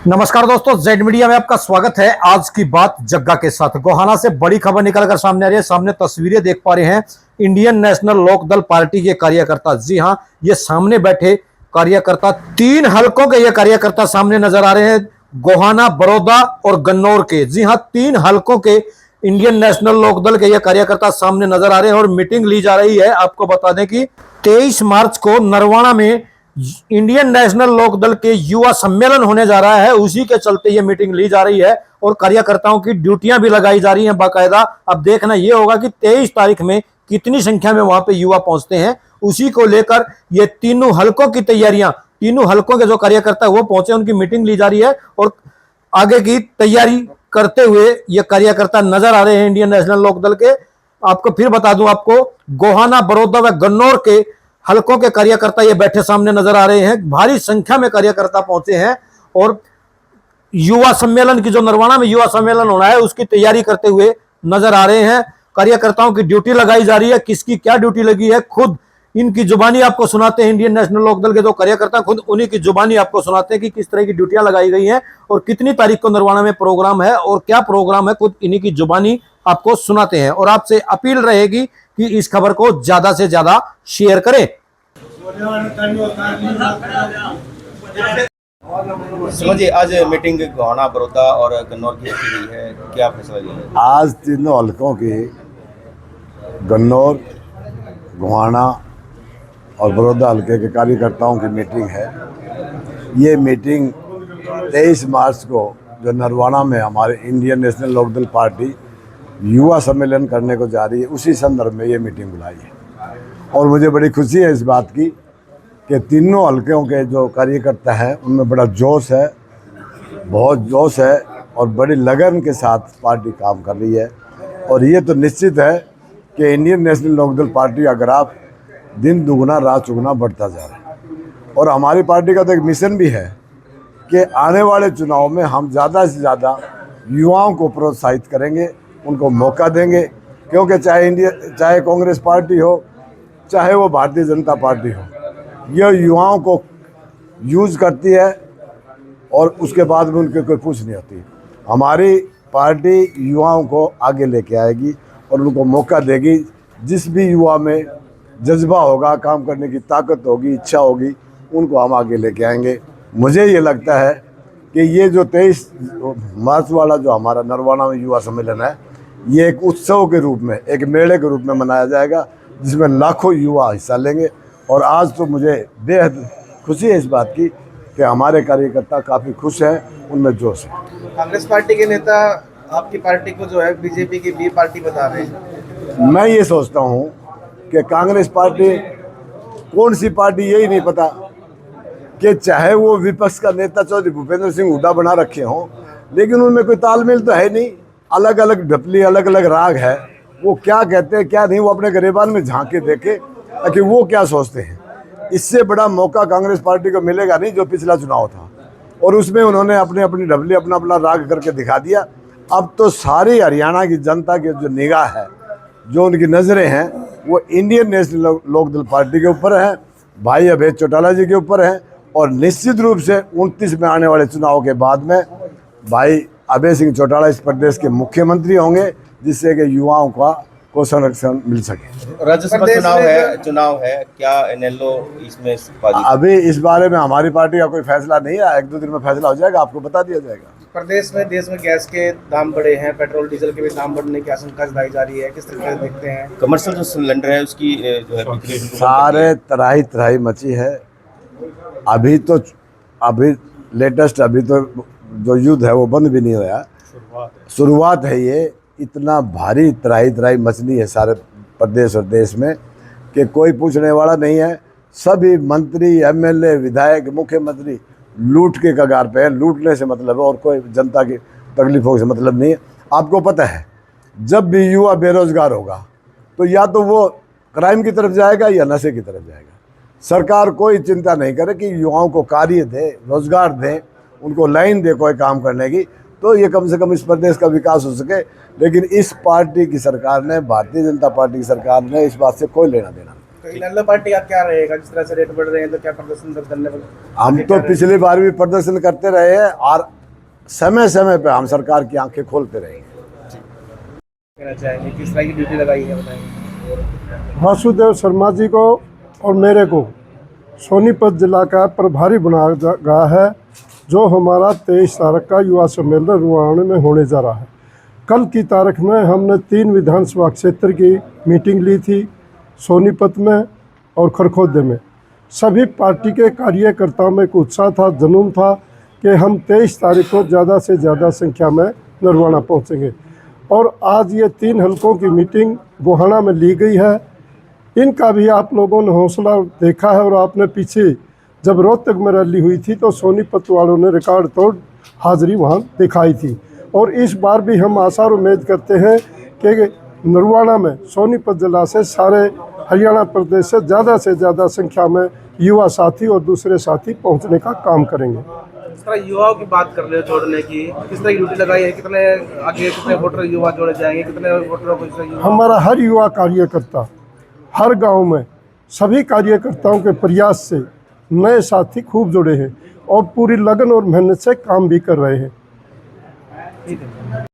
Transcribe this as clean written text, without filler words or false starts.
नमस्कार दोस्तों, Z media में आपका स्वागत है। आज की बात जग्गा के साथ गोहाना से बड़ी खबर निकलकर सामने आ रही है। सामने तस्वीरें देख पा रहे हैं इंडियन नेशनल लोकदल पार्टी के कार्यकर्ता। जी हां, ये सामने बैठे कार्यकर्ता, 3 हलकों के ये कार्यकर्ता सामने नजर आ रहे हैं, गोहाना, बड़ौदा और गन्नौर के। जी हां, 3 हलकों के इंडियन नेशनल लोकदल के ये कार्यकर्ता सामने नजर आ रहे हैं और मीटिंग ली जा रही है। आपको बता दें कि 23 मार्च को नरवाना में इंडियन नेशनल लोकदल के युवा सम्मेलन होने जा रहा है। उसी के चलते ये मीटिंग ली जा रही है और कार्यकर्ताओं की ड्यूटियां भी लगाई जा रही हैं बाकायदा। अब देखना यह होगा कि 23 तारीख में कितनी संख्या में वहां पे युवा पहुंचते हैं। उसी को लेकर ये तीनों हलकों की तैयारियां, तीनों हलकों के जो कार्यकर्ता वो पहुंचे, उनकी मीटिंग ली जा रही है और आगे की तैयारी करते हुए ये कार्यकर्ता नजर आ रहे हैं इंडियन नेशनल लोकदल के। आपको फिर बता दूं, आपको गोहाना, बड़ौदा व गन्नौर के हलकों के कार्यकर्ता ये बैठे सामने नजर आ रहे हैं। भारी संख्या में कार्यकर्ता पहुंचे हैं और युवा सम्मेलन की, जो नरवाना में युवा सम्मेलन होना है, उसकी तैयारी करते हुए नजर आ रहे हैं। कार्यकर्ताओं की ड्यूटी लगाई जा रही है। किसकी क्या ड्यूटी लगी है, खुद इनकी जुबानी आपको सुनाते हैं। इंडियन नेशनल लोकदल के जो कार्यकर्ता खुद उन्हीं की जुबानी आपको सुनाते हैं कि किस तरह की ड्यूटियां लगाई गई हैं और कितनी तारीख को नरवाना में प्रोग्राम है और क्या प्रोग्राम है, खुद इन्हीं की जुबानी आपको सुनाते हैं। और आपसे अपील रहेगी कि इस खबर को ज्यादा से ज्यादा शेयर करें। समझिए, आज मीटिंग गोहाना, बड़ौदा और गन्नौर की रखी गई है, क्या फैसला लिया है? आज तीनों हलकों की गन्नौर, गोहाना और बड़ौदा हलके के कार्यकर्ताओं की मीटिंग है। ये मीटिंग 23 मार्च को जो नरवाना में हमारे इंडियन नेशनल लोकदल पार्टी युवा सम्मेलन करने को जा रही है, उसी संदर्भ में ये मीटिंग बुलाई है। और मुझे बड़ी खुशी है इस बात की कि तीनों हलकों के जो कार्यकर्ता हैं उनमें बड़ा जोश है, बहुत जोश है और बड़ी लगन के साथ पार्टी काम कर रही है। और ये तो निश्चित है कि इंडियन नेशनल लोकदल पार्टी का ग्राफ दिन दुगना रात चुगना बढ़ता जा रहा है। और हमारी पार्टी का तो एक मिशन भी है कि आने वाले चुनाव में हम ज़्यादा से ज़्यादा युवाओं को प्रोत्साहित करेंगे, उनको मौका देंगे। क्योंकि चाहे कांग्रेस पार्टी हो, चाहे वो भारतीय जनता पार्टी हो, यह युवाओं को यूज़ करती है और उसके बाद में उनके कोई पूछ नहीं होती। हमारी पार्टी युवाओं को आगे लेके आएगी और उनको मौका देगी। जिस भी युवा में जज्बा होगा, काम करने की ताकत होगी, इच्छा होगी, उनको हम आगे लेके आएंगे। मुझे ये लगता है कि ये जो 23 मार्च वाला जो हमारा नरवाना में युवा सम्मेलन है, ये एक उत्सव के रूप में, एक मेले के रूप में मनाया जाएगा, जिसमें लाखों युवा हिस्सा लेंगे। और आज तो मुझे बेहद खुशी है इस बात की कि हमारे कार्यकर्ता काफ़ी खुश हैं, उनमें जोश है। कांग्रेस पार्टी के नेता आपकी पार्टी को जो है बीजेपी की बी पार्टी बता रहे हैं। मैं ये सोचता हूँ कि कांग्रेस पार्टी कौन सी पार्टी, यही नहीं पता कि चाहे वो विपक्ष का नेता चौधरी भूपेंद्र सिंह हुड्डा बना रखे हों, लेकिन उनमें कोई तालमेल तो है नहीं। अलग अलग ढपली, अलग अलग राग है। वो क्या कहते हैं क्या नहीं, वो अपने गिरेबान में झांक के देखे कि वो क्या सोचते हैं। इससे बड़ा मौका कांग्रेस पार्टी को मिलेगा नहीं जो पिछला चुनाव था, और उसमें उन्होंने अपनी अपनी ढपली, अपना अपना राग करके दिखा दिया। अब तो सारी हरियाणा की जनता की जो निगाह है, जो उनकी नज़रें हैं, वो इंडियन नेशनल लोकदल पार्टी के ऊपर है, भाई अभय चौटाला जी के ऊपर है। और निश्चित रूप से 29 में आने वाले चुनाव के बाद में भाई अभय सिंह चौटाला इस प्रदेश के मुख्यमंत्री होंगे, जिससे कि युवाओं को संरक्षण मिल सके। राज्यसभा चुनाव है, क्या एनएलओ इसमें अभी इस बारे में हमारी पार्टी का कोई फैसला नहीं है। 1-2 दिन में फैसला हो जाएगा, आपको बता दिया जाएगा। प्रदेश में, देश में गैस के दाम बढ़े हैं, पेट्रोल डीजल के भी दाम बढ़ने की आशंका जताई जा रही है, किस तरह से देखते हैं? कमर्शियल जो सिलेंडर है उसकी जो है बिक्री सारे तराही मची है। अभी लेटेस्ट जो युद्ध है वो बंद भी नहीं हुआ, शुरुआत है। ये इतना भारी तराही मचली है सारे प्रदेश और देश में कि कोई पूछने वाला नहीं है। सभी मंत्री, एमएलए, विधायक, मुख्यमंत्री लूट के कगार पे है। लूटने से मतलब है और कोई जनता की तकलीफों से मतलब नहीं है। आपको पता है, जब भी युवा बेरोजगार होगा तो या तो वो क्राइम की तरफ जाएगा या नशे की तरफ जाएगा। सरकार कोई चिंता नहीं करे कि युवाओं को कार्य दे, रोजगार दे, उनको लाइन दे कोई काम करने की, तो ये कम से कम इस प्रदेश का विकास हो सके। लेकिन इस पार्टी की सरकार ने, भारतीय जनता पार्टी की सरकार ने इस बात से कोई लेना देना नहीं। इनेलो पार्टी का क्या रहेगा? जिस तरह से रेट बढ़ रहे हैं तो क्या प्रदर्शन करने में हम तो पिछली बार भी प्रदर्शन करते रहे हैं और समय समय पे हम सरकार की आंखें खोलते रहेंगे। कहना चाहेंगे किस तरह की ड्यूटी लगाई है बताएंगे? वासुदेव शर्मा जी को और मेरे को सोनीपत जिला का प्रभारी बनाया गया है, जो हमारा 23 तारीख का युवा सम्मेलन रुआना में होने जा रहा है। कल की तारीख में हमने 3 विधानसभा क्षेत्र की मीटिंग ली थी, सोनीपत में और खरखोदे में। सभी पार्टी के कार्यकर्ताओं में एक उत्साह था, जुनून था कि हम 23 तारीख को ज़्यादा से ज़्यादा संख्या में नरवाना पहुंचेंगे। और आज ये 3 हलकों की मीटिंग गोहाना में ली गई है। इनका भी आप लोगों ने हौसला देखा है, और आपने पीछे जब रोहतक में रैली हुई थी तो सोनीपत वालों ने रिकॉर्ड तोड़ हाजिरी वहाँ दिखाई थी। और इस बार भी हम आशा और उम्मीद करते हैं कि नरवाना में सोनीपत जिला से सारे हरियाणा प्रदेश से ज़्यादा संख्या में युवा साथी और दूसरे साथी पहुँचने का काम करेंगे। इस तरह युवाओं की बात कर रहे हो जोड़ने की, किस तरह की ड्यूटी लगाई है? कितने आगे कितने वोटर युवा जोड़े जाएंगे? कितने वोटरों को इस तरह युवा? हमारा हर युवा कार्यकर्ता हर गांव में सभी कार्यकर्ताओं के प्रयास से नए साथी खूब जुड़े हैं और पूरी लगन और मेहनत से काम भी कर रहे हैं। ठीक है।